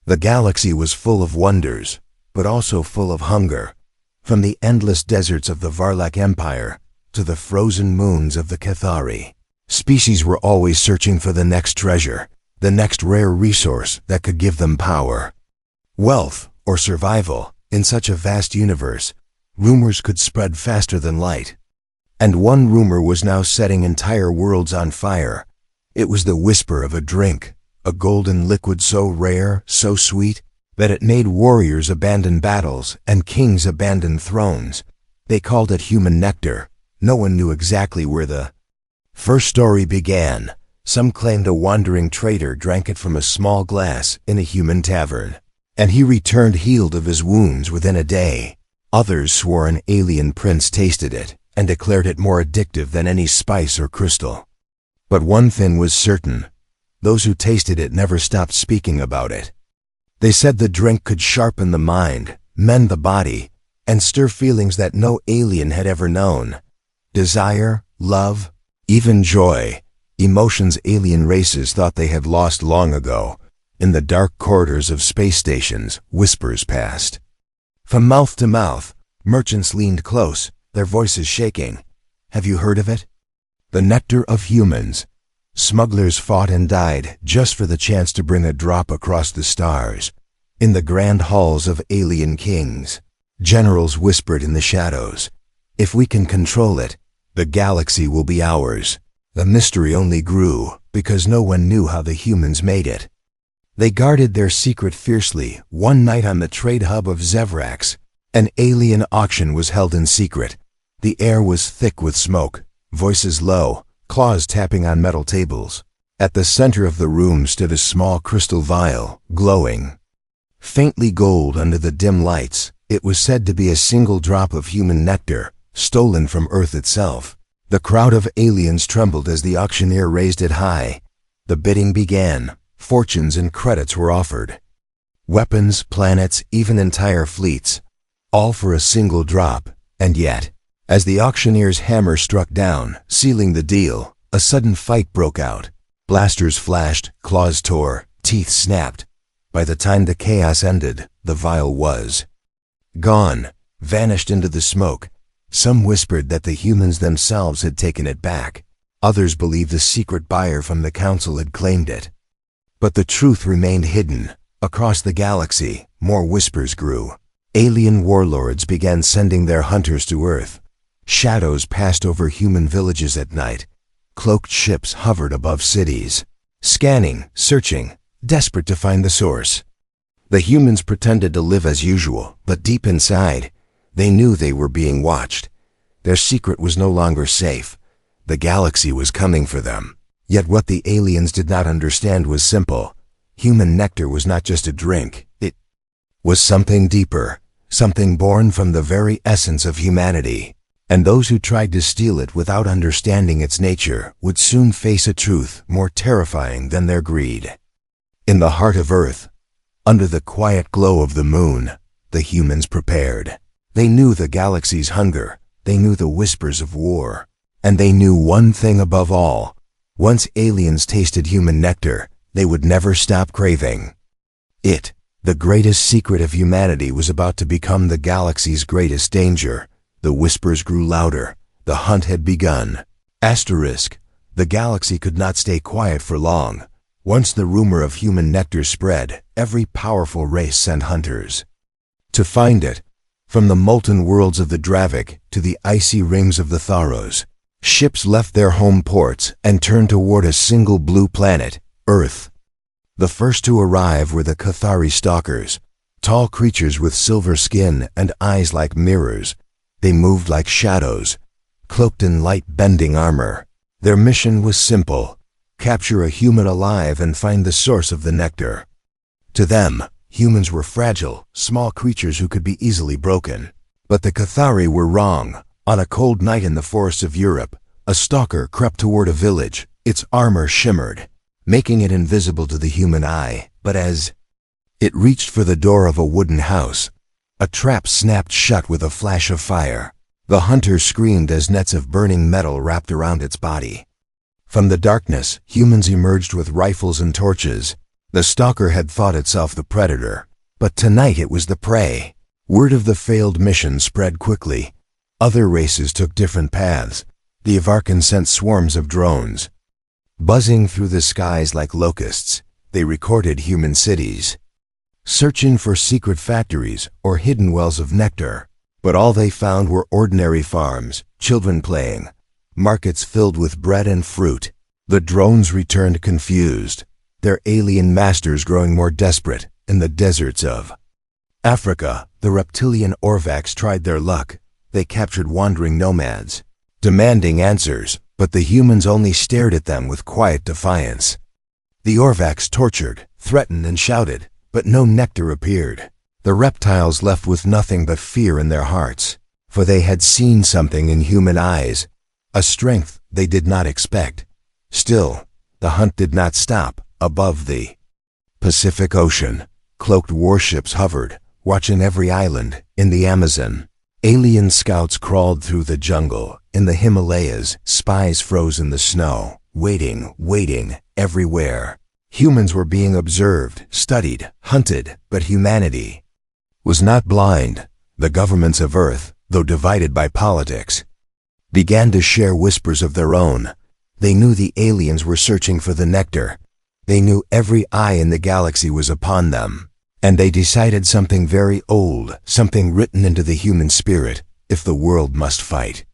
The galaxy was full of wonders, but also full of hunger. From the endless deserts of the Varlak Empire to the frozen moons of the Cathari, species were always searching for the next treasure, the next rare resource that could give them power, wealth, or survival. In such a vast universe, rumors could spread faster than light. And one rumor was now setting entire worlds on fire. It was the whisper of a drink, a golden liquid so rare, so sweet, that it made warriors abandon battles and kings abandon thrones. They called it human nectar. No one knew exactly where the first story began. Some claimed a wandering trader drank it from a small glass in a human tavern, and he returned healed of his wounds within a day. Others swore an alien prince tasted it and declared it more addictive than any spice or crystal. But one thing was certain: those who tasted it never stopped speaking about it. They said the drink could sharpen the mind, mend the body, and stir feelings that no alien had ever known. Desire, love, even joy, emotions alien races thought they had lost long ago. In the dark corridors of space stations, whispers passed. From mouth to mouth, merchants leaned close, their voices shaking. Have you heard of it? The nectar of humans. Smugglers fought and died just for the chance to bring a drop across the stars. In the grand halls of alien kings, generals whispered in the shadows, if we can control it, the galaxy will be ours. The mystery only grew because no one knew how the humans made it. They guarded their secret fiercely. One night on the trade hub of Nirax, an alien auction was held in secret. The air was thick with smoke, voices low, claws tapping on metal tables. At the center of the room stood a small crystal vial, glowing faintly gold under the dim lights. It was said to be a single drop of human nectar, stolen from Earth itself. The crowd of aliens trembled as the auctioneer raised it high. The bidding began. Fortunes and credits were offered. Weapons, planets, even entire fleets, all for a single drop. And yet, as the auctioneer's hammer struck down, sealing the deal, a sudden fight broke out. Blasters flashed, claws tore, teeth snapped. By the time the chaos ended, the vial was gone, vanished into the smoke. Some whispered that the humans themselves had taken it back. Others believed the secret buyer from the council had claimed it. But the truth remained hidden. Across the galaxy, more whispers grew. Alien warlords began sending their hunters to Earth. Shadows passed over human villages at night. Cloaked ships hovered above cities, scanning, searching, desperate to find the source. The humans pretended to live as usual, but deep inside, they knew they were being watched. Their secret was no longer safe. The galaxy was coming for them. Yet what the aliens did not understand was simple. Human nectar was not just a drink. It was something deeper, something born from the very essence of humanity. And those who tried to steal it without understanding its nature would soon face a truth more terrifying than their greed. In the heart of Earth, under the quiet glow of the moon, the humans prepared. They knew the galaxy's hunger, they knew the whispers of war, and they knew one thing above all. Once aliens tasted human nectar, they would never stop craving it. The greatest secret of humanity was about to become the galaxy's greatest danger. The whispers grew louder. The hunt had begun. Asterisk. The galaxy could not stay quiet for long. Once the rumor of human nectar spread, every powerful race sent hunters to find it. From the molten worlds of the Dravik to the icy rings of the Tharos, ships left their home ports and turned toward a single blue planet, Earth. The first to arrive were the Cathari stalkers, tall creatures with silver skin and eyes like mirrors. They moved like shadows, cloaked in light-bending armor. Their mission was simple: capture a human alive and find the source of the nectar. To them, humans were fragile, small creatures who could be easily broken. But the Cathari were wrong. On a cold night in the forests of Europe, a stalker crept toward a village. Its armor shimmered, making it invisible to the human eye. But as it reached for the door of a wooden house, a trap snapped shut with a flash of fire. The hunter screamed as nets of burning metal wrapped around its body. From the darkness, humans emerged with rifles and torches. The stalker had thought itself the predator, but tonight it was the prey. Word of the failed mission spread quickly. Other races took different paths. The Avarkan sent swarms of drones. Buzzing through the skies like locusts, they recorded human cities, searching for secret factories or hidden wells of nectar. But all they found were ordinary farms, children playing, markets filled with bread and fruit. The drones returned confused, their alien masters growing more desperate. In the deserts of Africa, the reptilian Orvax tried their luck. They captured wandering nomads, demanding answers, but the humans only stared at them with quiet defiance. The Orvax tortured, threatened, and shouted, but no nectar appeared. The reptiles left with nothing but fear in their hearts, for they had seen something in human eyes, a strength they did not expect. Still, the hunt did not stop. Above the Pacific Ocean, cloaked warships hovered, watching every island. In the Amazon, alien scouts crawled through the jungle. In the Himalayas, spies froze in the snow, waiting, everywhere. Humans were being observed, studied, hunted, but humanity was not blind. The governments of Earth, though divided by politics, began to share whispers of their own. They knew the aliens were searching for the nectar. They knew every eye in the galaxy was upon them. And they decided something very old, something written into the human spirit: if the world must fight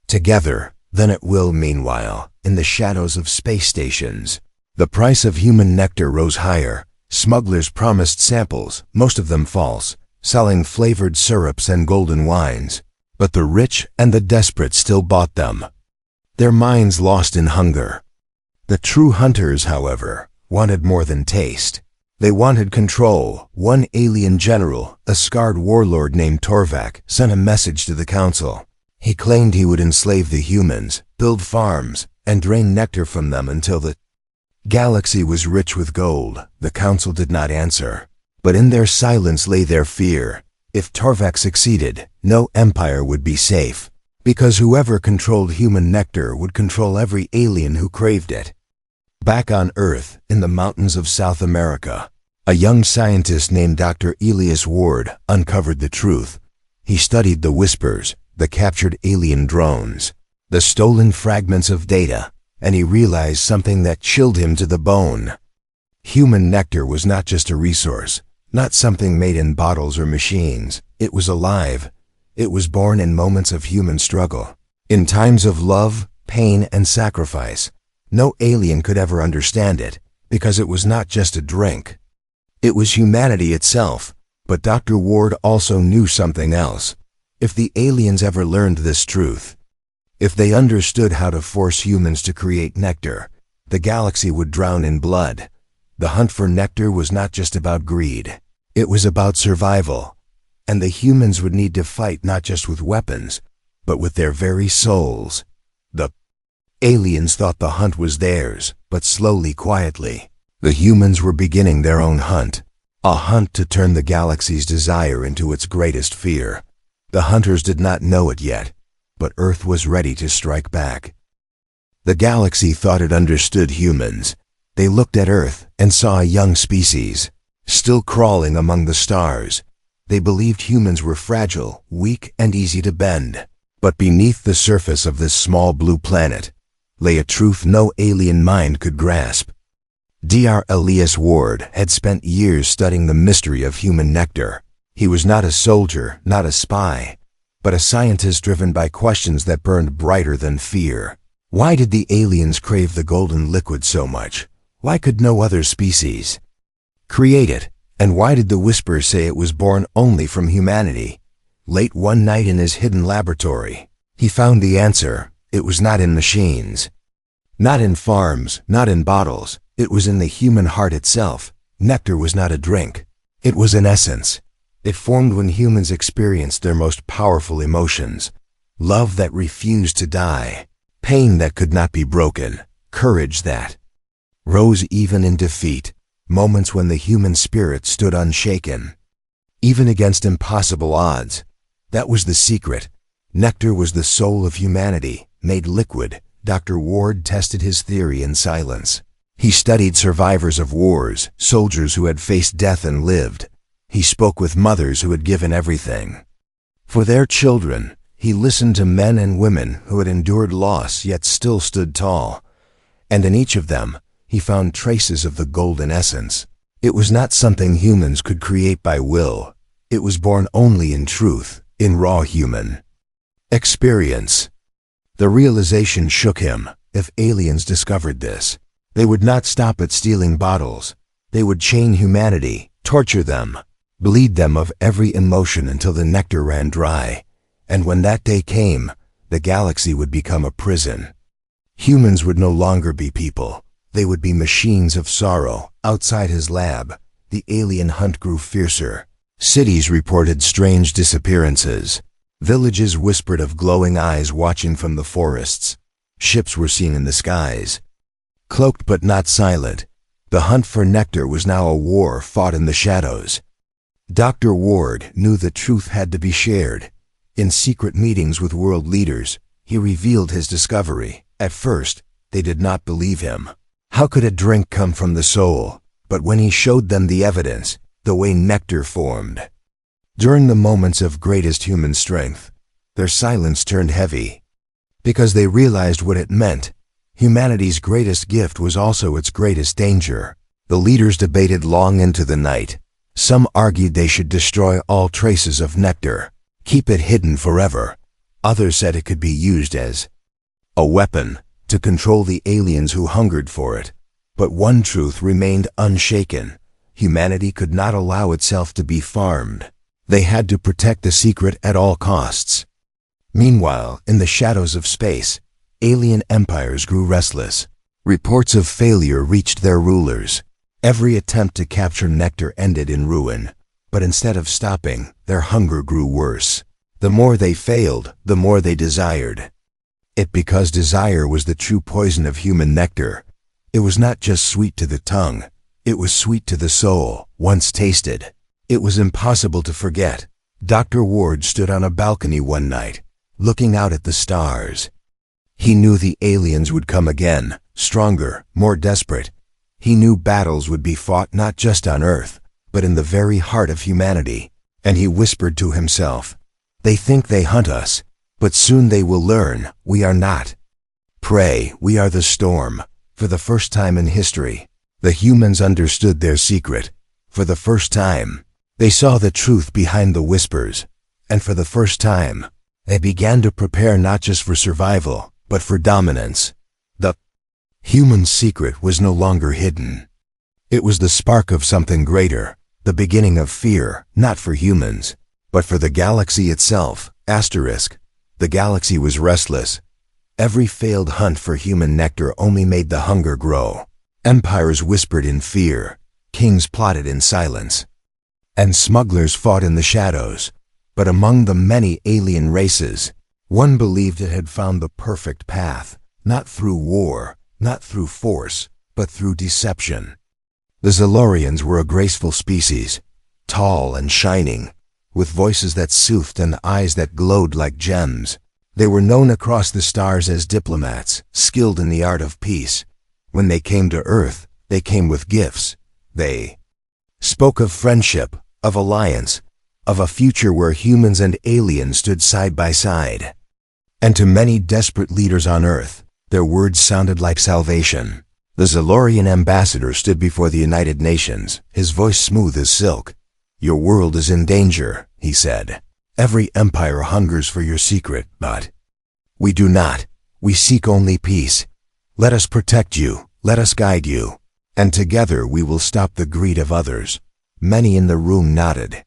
together, then it will. Meanwhile, in the shadows of space stations, the price of human nectar rose higher. Smugglers promised samples, most of them false, selling flavored syrups and golden wines. But the rich and the desperate still bought them, their minds lost in hunger. The true hunters, however, wanted more than taste. They wanted control. One alien general, a scarred warlord named Torvak, sent a message to the council. He claimed he would enslave the humans, build farms, and drain nectar from them until the galaxy was rich with gold. The council did not answer, but in their silence lay their fear. If Torvak succeeded, no empire would be safe, because whoever controlled human nectar would control every alien who craved it. Back on Earth, in the mountains of South America, a young scientist named Dr. Elias Ward uncovered the truth. He studied the whispers, the captured alien drones, the stolen fragments of data, and he realized something that chilled him to the bone. Human nectar was not just a resource, not something made in bottles or machines. It was alive. It was born in moments of human struggle, in times of love, pain, and sacrifice. No alien could ever understand it, because it was not just a drink. It was humanity itself. But Dr. Ward also knew something else. If the aliens ever learned this truth, if they understood how to force humans to create nectar, the galaxy would drown in blood. The hunt for nectar was not just about greed. It was about survival. And the humans would need to fight not just with weapons, but with their very souls. The aliens thought the hunt was theirs, but slowly, quietly, the humans were beginning their own hunt. A hunt to turn the galaxy's desire into its greatest fear. The hunters did not know it yet, but Earth was ready to strike back. The galaxy thought it understood humans. They looked at Earth and saw a young species, still crawling among the stars. They believed humans were fragile, weak, and easy to bend. But beneath the surface of this small blue planet lay a truth no alien mind could grasp. Dr. Elias Ward had spent years studying the mystery of human nectar. He was not a soldier, not a spy, but a scientist driven by questions that burned brighter than fear. Why did the aliens crave the golden liquid so much? Why could no other species create it? And why did the whispers say it was born only from humanity? Late one night in his hidden laboratory, he found the answer. It was not in machines, not in farms, not in bottles. It was in the human heart itself. Nectar was not a drink. It was an essence. It formed when humans experienced their most powerful emotions. Love that refused to die. Pain that could not be broken. Courage that rose even in defeat. Moments when the human spirit stood unshaken, even against impossible odds. That was the secret. Nectar was the soul of humanity, made liquid. Dr. Ward tested his theory in silence. He studied survivors of wars, soldiers who had faced death and lived. He spoke with mothers who had given everything for their children. He listened to men and women who had endured loss yet still stood tall. And in each of them, he found traces of the golden essence. It was not something humans could create by will. It was born only in truth, in raw human experience. The realization shook him. If aliens discovered this, they would not stop at stealing bottles. They would chain humanity, torture them, bleed them of every emotion until the nectar ran dry. And when that day came, the galaxy would become a prison. Humans would no longer be people. They would be machines of sorrow. Outside his lab, the alien hunt grew fiercer. Cities reported strange disappearances. Villages whispered of glowing eyes watching from the forests. Ships were seen in the skies. Cloaked but not silent, the hunt for nectar was now a war fought in the shadows. Dr. Ward knew the truth had to be shared. In secret meetings with world leaders, he revealed his discovery. At first, they did not believe him. How could a drink come from the soul? But when he showed them the evidence, the way nectar formed, during the moments of greatest human strength, their silence turned heavy. Because they realized what it meant. Humanity's greatest gift was also its greatest danger. The leaders debated long into the night. Some argued they should destroy all traces of nectar, keep it hidden forever. Others said it could be used as a weapon to control the aliens who hungered for it. But one truth remained unshaken. Humanity could not allow itself to be farmed. They had to protect the secret at all costs. Meanwhile, in the shadows of space, alien empires grew restless. Reports of failure reached their rulers. Every attempt to capture nectar ended in ruin. But instead of stopping, their hunger grew worse. The more they failed, the more they desired it, because desire was the true poison of human nectar. It was not just sweet to the tongue. It was sweet to the soul. Once tasted, it was impossible to forget. Dr. Ward stood on a balcony one night, looking out at the stars. He knew the aliens would come again, stronger, more desperate. He knew battles would be fought not just on Earth, but in the very heart of humanity. And he whispered to himself, "They think they hunt us, but soon they will learn we are not prey, we are the storm." For the first time in history, the humans understood their secret. For the first time, they saw the truth behind the whispers. And for the first time, they began to prepare not just for survival, but for dominance. The human secret was no longer hidden. It was the spark of something greater, the beginning of fear, not for humans, but for the galaxy itself. Asterisk. The galaxy was restless. Every failed hunt for human nectar only made the hunger grow. Empires whispered in fear, kings plotted in silence, and smugglers fought in the shadows. But among the many alien races, one believed it had found the perfect path, not through war, not through force, but through deception. The Zalorians were a graceful species, tall and shining, with voices that soothed and eyes that glowed like gems. They were known across the stars as diplomats, skilled in the art of peace. When they came to Earth, they came with gifts. They spoke of friendship, of alliance, of a future where humans and aliens stood side by side. And to many desperate leaders on Earth, their words sounded like salvation. The Zalorian ambassador stood before the United Nations, his voice smooth as silk. "Your world is in danger," he said. "Every empire hungers for your secret, but we do not. We seek only peace. Let us protect you, let us guide you, and together we will stop the greed of others." Many in the room nodded,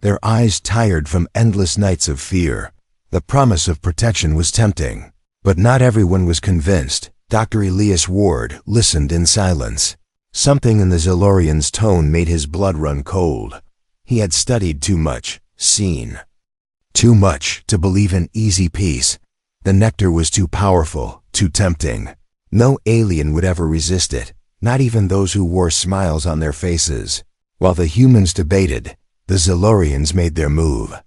their eyes tired from endless nights of fear. The promise of protection was tempting, but not everyone was convinced. Dr. Elias Ward listened in silence. Something in the Zalorian's tone made his blood run cold. He had studied too much, seen too much to believe in easy peace. The nectar was too powerful, too tempting. No alien would ever resist it, not even those who wore smiles on their faces. While the humans debated, the Zalorians made their move.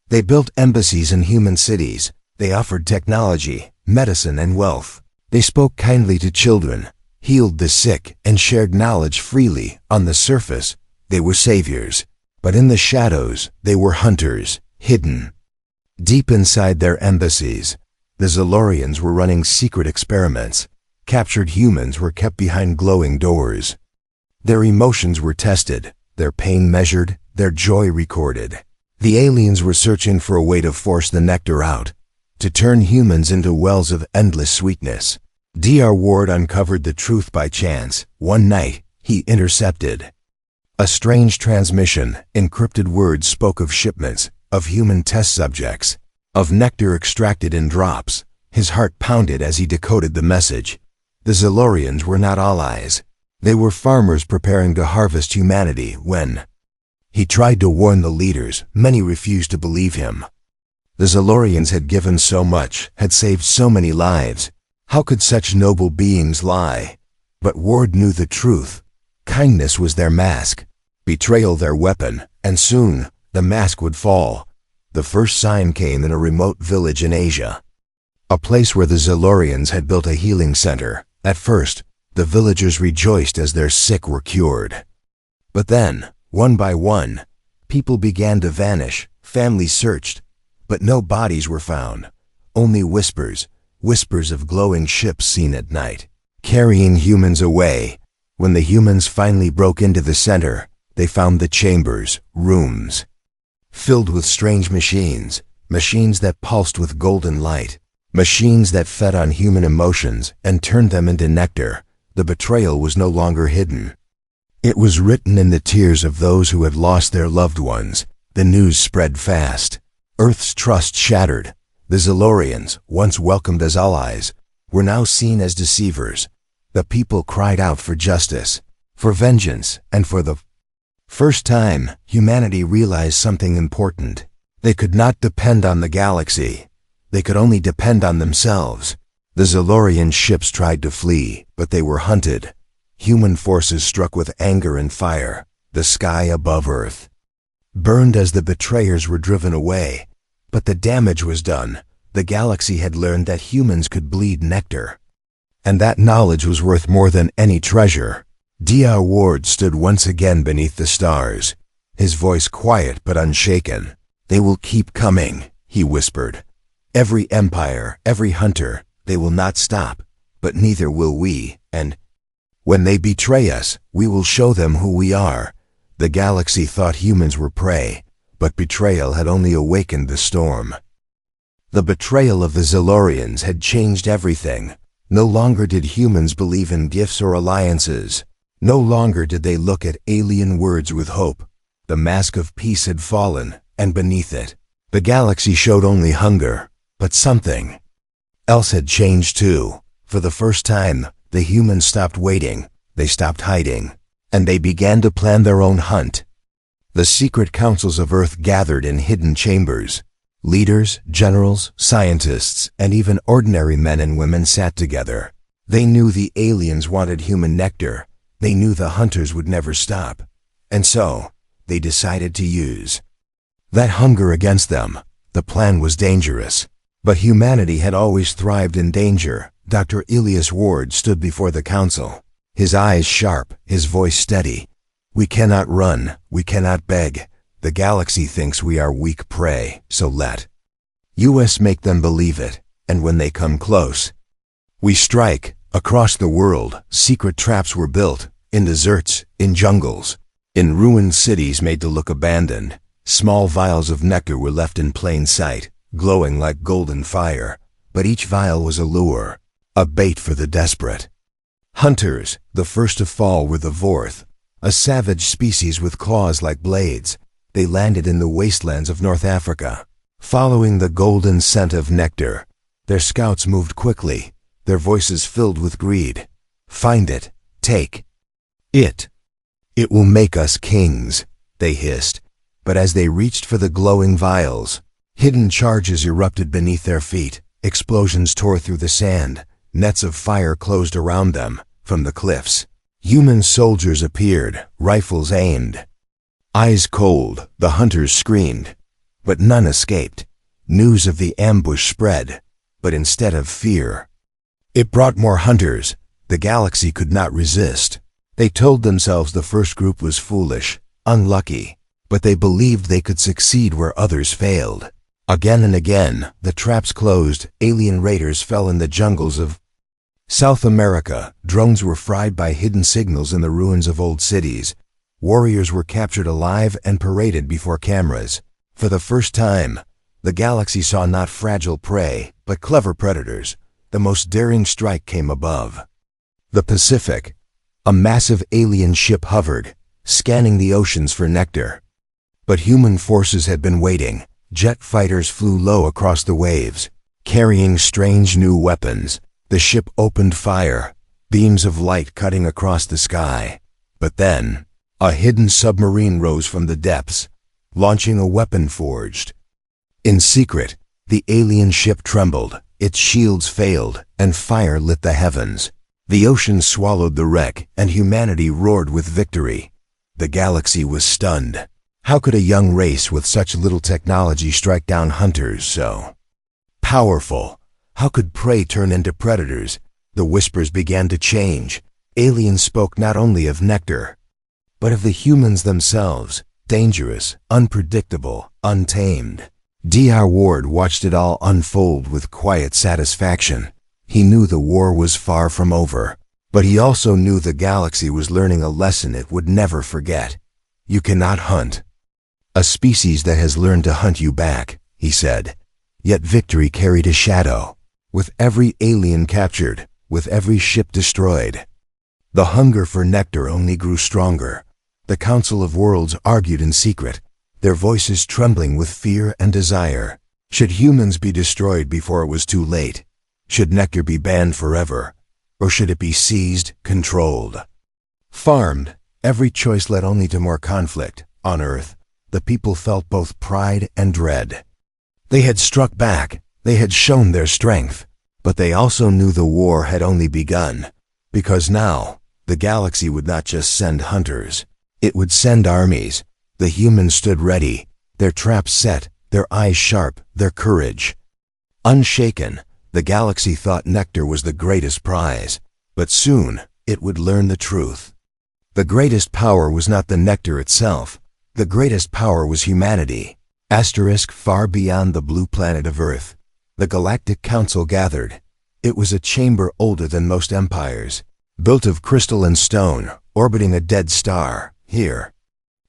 They built embassies in human cities. They offered technology, medicine, and wealth. They spoke kindly to children, healed the sick, and shared knowledge freely. On the surface, they were saviors, but in the shadows, they were hunters, hidden. Deep inside their embassies, the Zalorians were running secret experiments. Captured humans were kept behind glowing doors. Their emotions were tested, their pain measured, their joy recorded. The aliens were searching for a way to force the nectar out, to turn humans into wells of endless sweetness. Dr. Ward uncovered the truth by chance. One night, he intercepted a strange transmission. Encrypted words spoke of shipments, of human test subjects, of nectar extracted in drops. His heart pounded as he decoded the message. The Zalorians were not allies. They were farmers preparing to harvest humanity. When he tried to warn the leaders, many refused to believe him. The Zalorians had given so much, had saved so many lives. How could such noble beings lie? But Ward knew the truth. Kindness was their mask, betrayal their weapon, and soon the mask would fall. The first sign came in a remote village in Asia, a place where the Zalorians had built a healing center. At first, the villagers rejoiced as their sick were cured. But then, one by one, people began to vanish. Families searched, but no bodies were found. Only whispers of glowing ships seen at night, carrying humans away. When the humans finally broke into the center, they found the chambers, rooms, filled with strange machines that pulsed with golden light, machines that fed on human emotions and turned them into nectar. The betrayal was no longer hidden. It was written in the tears of those who had lost their loved ones. The news spread fast. Earth's trust shattered. The Zalorians, once welcomed as allies, were now seen as deceivers. The people cried out for justice, for vengeance, and for the first time, humanity realized something important. They could not depend on the galaxy. They could only depend on themselves. The Zalorian ships tried to flee, but they were hunted. Human forces struck with anger and fire. The sky above Earth burned as the betrayers were driven away. But the damage was done. The galaxy had learned that humans could bleed nectar, and that knowledge was worth more than any treasure. Dr. Ward stood once again beneath the stars, his voice quiet but unshaken. "They will keep coming," he whispered. "Every empire, every hunter, they will not stop, but neither will we, and when they betray us, we will show them who we are." The galaxy thought humans were prey, but betrayal had only awakened the storm. The betrayal of the Zalorians had changed everything. No longer did humans believe in gifts or alliances. No longer did they look at alien words with hope. The mask of peace had fallen, and beneath it, the galaxy showed only hunger. But something else had changed too. For the first time, the humans stopped waiting, they stopped hiding, and they began to plan their own hunt. The secret councils of Earth gathered in hidden chambers. Leaders, generals, scientists, and even ordinary men and women sat together. They knew the aliens wanted human nectar. They knew the hunters would never stop. And so, they decided to use that hunger against them. The plan was dangerous, but humanity had always thrived in danger. Dr. Elias Ward stood before the council, his eyes sharp, his voice steady. "We cannot run, we cannot beg. The galaxy thinks we are weak prey, so let us make them believe it, and when they come close, we strike." Across the world, secret traps were built, in deserts, in jungles, in ruined cities made to look abandoned. Small vials of nectar were left in plain sight, glowing like golden fire, but each vial was a lure, a bait for the desperate. Hunters, the first to fall, were the Vorth, a savage species with claws like blades. They landed in the wastelands of North Africa. Following the golden scent of nectar, their scouts moved quickly, their voices filled with greed. "Find it, take it. It will make us kings," they hissed. But as they reached for the glowing vials, hidden charges erupted beneath their feet. Explosions tore through the sand. Nets of fire closed around them. From the cliffs, human soldiers appeared, rifles aimed. Eyes cold, the hunters screamed, but none escaped. News of the ambush spread, but instead of fear, it brought more hunters. The galaxy could not resist. They told themselves the first group was foolish, unlucky, but they believed they could succeed where others failed. Again and again, the traps closed, alien raiders fell in the jungles of South America, drones were fried by hidden signals in the ruins of old cities, warriors were captured alive and paraded before cameras. For the first time, the galaxy saw not fragile prey, but clever predators. The most daring strike came above the Pacific. A massive alien ship hovered, scanning the oceans for nectar. But human forces had been waiting. Jet fighters flew low across the waves, carrying strange new weapons. The ship opened fire, beams of light cutting across the sky. But then, a hidden submarine rose from the depths, launching a weapon forged in secret. The alien ship trembled, its shields failed, and fire lit the heavens. The ocean swallowed the wreck, and humanity roared with victory. The galaxy was stunned. How could a young race with such little technology strike down hunters so powerful? How could prey turn into predators? The whispers began to change. Aliens spoke not only of nectar, but of the humans themselves, dangerous, unpredictable, untamed. Dr. Ward watched it all unfold with quiet satisfaction. He knew the war was far from over, but he also knew the galaxy was learning a lesson it would never forget. You cannot hunt a species that has learned to hunt you back, he said. Yet victory carried a shadow. With every alien captured, with every ship destroyed, the hunger for nectar only grew stronger. The Council of Worlds argued in secret, their voices trembling with fear and desire. Should humans be destroyed before it was too late? Should nectar be banned forever? Or should it be seized, controlled, farmed? Every choice led only to more conflict. On Earth, the people felt both pride and dread. They had struck back, they had shown their strength, but they also knew the war had only begun, because now, the galaxy would not just send hunters, it would send armies. The humans stood ready, their traps set, their eyes sharp, their courage unshaken. The galaxy thought nectar was the greatest prize, but soon it would learn the truth. The greatest power was not the nectar itself. The greatest power was humanity. Far beyond the blue planet of Earth, the Galactic Council gathered. It was a chamber older than most empires, built of crystal and stone, orbiting a dead star. Here,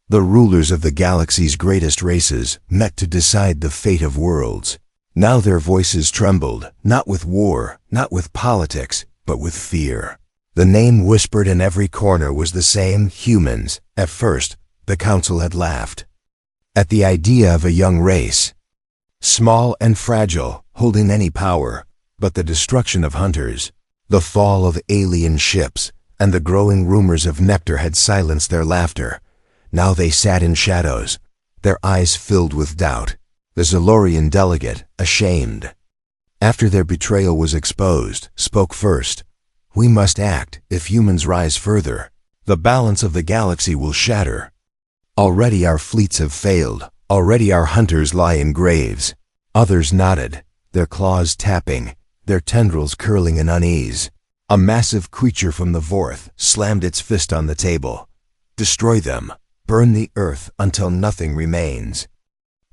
the rulers of the galaxy's greatest races met to decide the fate of worlds. Now their voices trembled, not with war, not with politics, but with fear. The name whispered in every corner was the same: humans. At first, the council had laughed at the idea of a young race, small and fragile, holding any power. But the destruction of hunters, the fall of alien ships, and the growing rumors of nectar had silenced their laughter. Now they sat in shadows, their eyes filled with doubt. The Zolorian delegate, ashamed after their betrayal was exposed, spoke first. We must act. If humans rise further, the balance of the galaxy will shatter. Already our fleets have failed. Already our hunters lie in graves. Others nodded, their claws tapping, their tendrils curling in unease. A massive creature from the Vorth slammed its fist on the table. Destroy them. Burn the earth until nothing remains.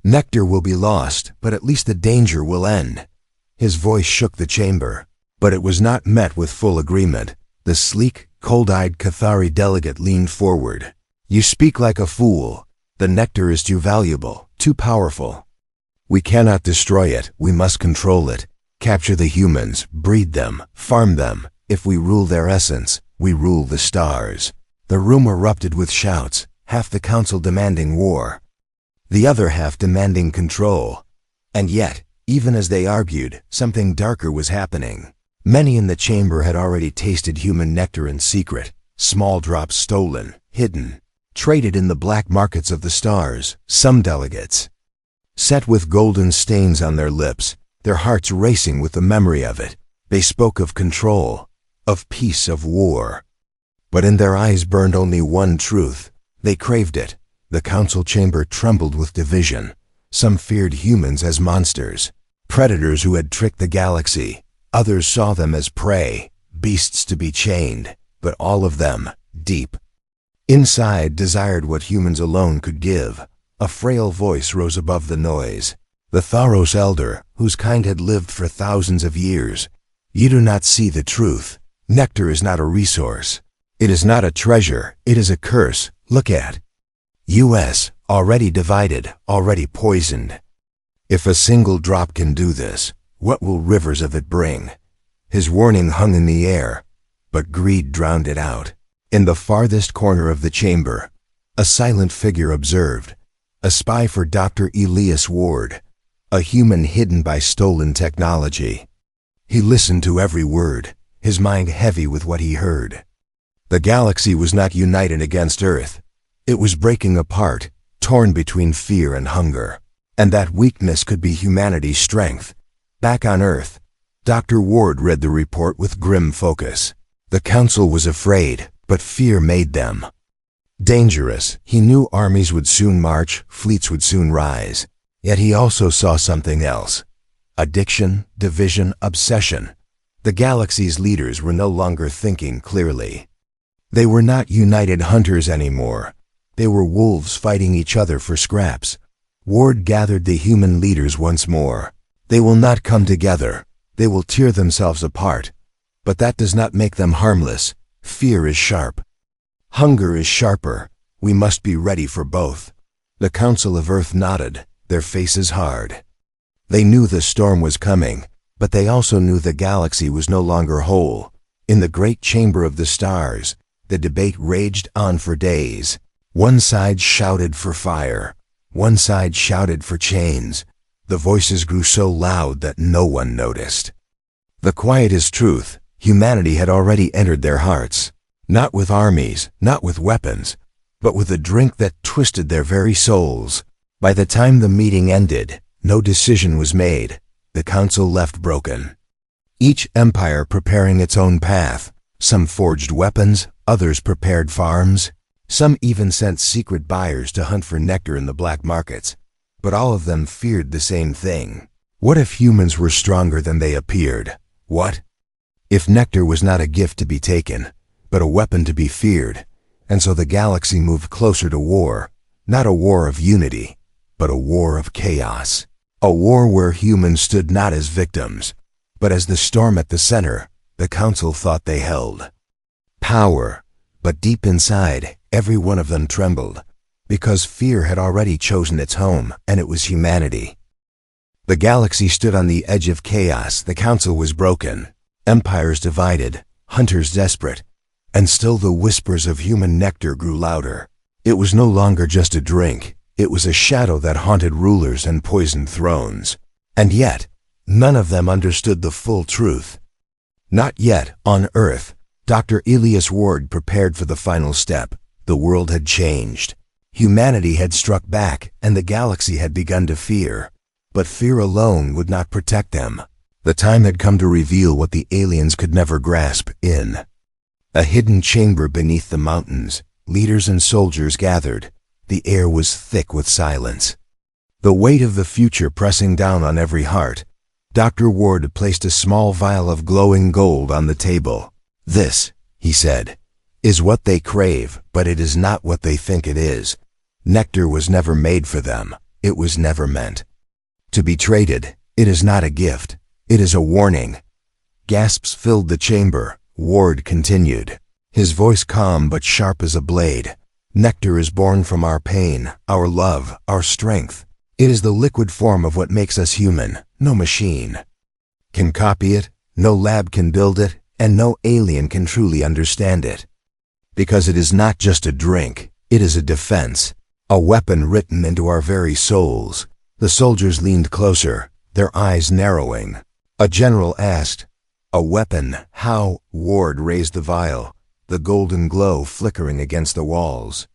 Nectar will be lost, but at least the danger will end. His voice shook the chamber, but it was not met with full agreement. The sleek, cold-eyed Cathari delegate leaned forward. You speak like a fool. The nectar is too valuable, too powerful. We cannot destroy it, we must control it. Capture the humans, breed them, farm them. If we rule their essence, we rule the stars. The room erupted with shouts, half the council demanding war, the other half demanding control. And yet, even as they argued, something darker was happening. Many in the chamber had already tasted human nectar in secret, small drops stolen, hidden, traded in the black markets of the stars. Some delegates sat with golden stains on their lips, their hearts racing with the memory of it. They spoke of control, of peace, of war. But in their eyes burned only one truth. They craved it. The council chamber trembled with division. Some feared humans as monsters, predators who had tricked the galaxy. Others saw them as prey, beasts to be chained, but all of them deep inside desired what humans alone could give. A frail voice rose above the noise. The Tharos elder, whose kind had lived for thousands of years. You do not see the truth. Nectar is not a resource. It is not a treasure. It is a curse. Look at US, already divided, already poisoned. If a single drop can do this, what will rivers of it bring? His warning hung in the air, but greed drowned it out. In the farthest corner of the chamber, a silent figure observed, a spy for Dr. Elias Ward, a human hidden by stolen technology. He listened to every word, his mind heavy with what he heard. The galaxy was not united against Earth. It was breaking apart, torn between fear and hunger. And that weakness could be humanity's strength. Back on Earth, Dr. Ward read the report with grim focus. The Council was afraid, but fear made them dangerous. He knew armies would soon march, fleets would soon rise. Yet he also saw something else. Addiction, division, obsession. The galaxy's leaders were no longer thinking clearly. They were not united hunters anymore. They were wolves fighting each other for scraps. Ward gathered the human leaders once more. They will not come together. They will tear themselves apart. But that does not make them harmless. Fear is sharp. Hunger is sharper. We must be ready for both. The Council of Earth nodded, their faces hard. They knew the storm was coming, but they also knew the galaxy was no longer whole. In the great chamber of the stars, the debate raged on for days. One side shouted for fire. One side shouted for chains. The voices grew so loud that no one noticed. The quietest truth, humanity had already entered their hearts. Not with armies, not with weapons, but with a drink that twisted their very souls. By the time the meeting ended, no decision was made. The Council left broken. Each empire preparing its own path. Some forged weapons, others prepared farms. Some even sent secret buyers to hunt for nectar in the black markets. But all of them feared the same thing. What if humans were stronger than they appeared? What if nectar was not a gift to be taken, but a weapon to be feared? And so the galaxy moved closer to war. Not a war of unity, but a war of chaos. A war where humans stood not as victims, but as the storm at the center. The Council thought they held power, but deep inside, every one of them trembled, because fear had already chosen its home, and it was humanity. The galaxy stood on the edge of chaos. The Council was broken, empires divided, hunters desperate, and still the whispers of human nectar grew louder. It was no longer just a drink. It was a shadow that haunted rulers and poisoned thrones. And yet, none of them understood the full truth. Not yet, on Earth, Dr. Elias Ward prepared for the final step. The world had changed. Humanity had struck back, and the galaxy had begun to fear. But fear alone would not protect them. The time had come to reveal what the aliens could never grasp. In a hidden chamber beneath the mountains, leaders and soldiers gathered. The air was thick with silence. The weight of the future pressing down on every heart. Dr. Ward placed a small vial of glowing gold on the table. This, he said, is what they crave, but it is not what they think it is. Nectar was never made for them. It was never meant to be traded. It is not a gift. It is a warning. Gasps filled the chamber. Ward continued, his voice calm but sharp as a blade. Nectar is born from our pain, our love, our strength. It is the liquid form of what makes us human. No machine can copy it, no lab can build it, and no alien can truly understand it. Because it is not just a drink, it is a defense, a weapon written into our very souls. The soldiers leaned closer, their eyes narrowing. A general asked, "A weapon, how?" Ward raised the vial, the golden glow flickering against the walls.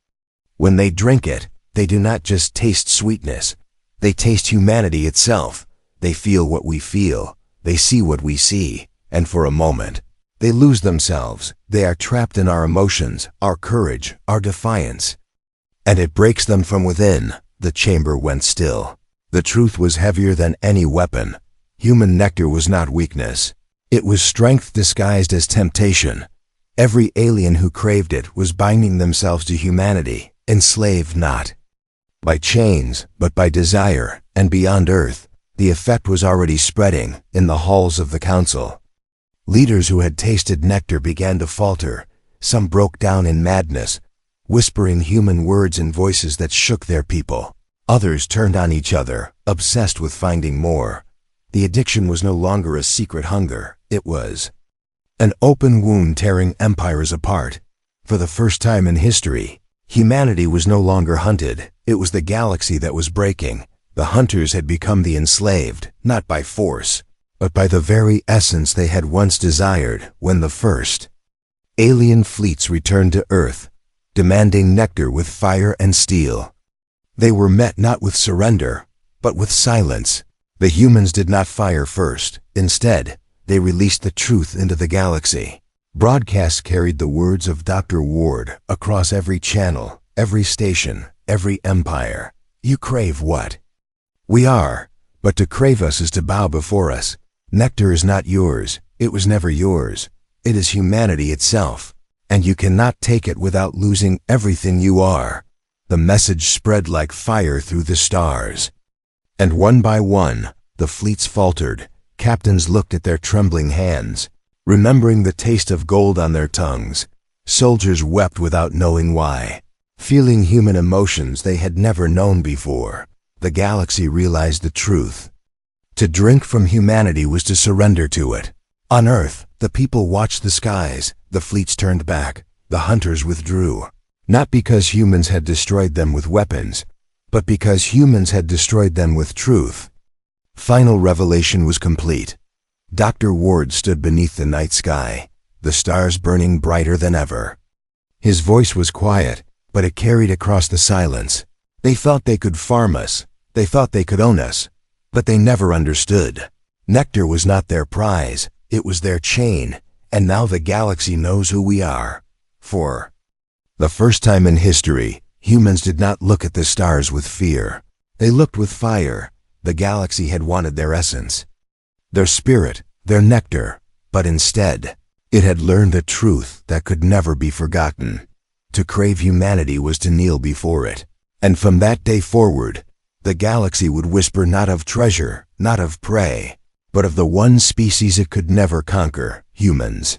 When they drink it, they do not just taste sweetness. They taste humanity itself. They feel what we feel. They see what we see. And for a moment, they lose themselves. They are trapped in our emotions, our courage, our defiance. And it breaks them from within. The chamber went still. The truth was heavier than any weapon. Human nectar was not weakness. It was strength disguised as temptation. Every alien who craved it was binding themselves to humanity, enslaved not by chains, but by desire, and beyond Earth, the effect was already spreading in the halls of the council. Leaders who had tasted nectar began to falter. Some broke down in madness, whispering human words in voices that shook their people. Others turned on each other, obsessed with finding more. The addiction was no longer a secret hunger, it was an open wound tearing empires apart. For the first time in history, humanity was no longer hunted, it was the galaxy that was breaking. The hunters had become the enslaved, not by force, but by the very essence they had once desired when the first alien fleets returned to Earth, demanding nectar with fire and steel. They were met not with surrender, but with silence. The humans did not fire first. Instead, they released the truth into the galaxy. Broadcasts carried the words of Dr. Ward across every channel, every station, every empire. You crave what? We are, but to crave us is to bow before us. Nectar is not yours. It was never yours. It is humanity itself, and you cannot take it without losing everything you are. The message spread like fire through the stars. And one by one, the fleets faltered. Captains looked at their trembling hands, remembering the taste of gold on their tongues. Soldiers wept without knowing why, feeling human emotions they had never known before. The galaxy realized the truth. To drink from humanity was to surrender to it. On Earth, the people watched the skies. The fleets turned back. The hunters withdrew. Not because humans had destroyed them with weapons, but because humans had destroyed them with truth. Final revelation was complete. Dr. Ward stood beneath the night sky, the stars burning brighter than ever. His voice was quiet, but it carried across the silence. They thought they could farm us. They thought they could own us. But they never understood. Nectar was not their prize. It was their chain. And now the galaxy knows who we are. For the first time in history, humans did not look at the stars with fear. They looked with fire. The galaxy had wanted their essence, their spirit, their nectar, but instead, it had learned the truth that could never be forgotten. To crave humanity was to kneel before it. And from that day forward, the galaxy would whisper not of treasure, not of prey, but of the one species it could never conquer, humans.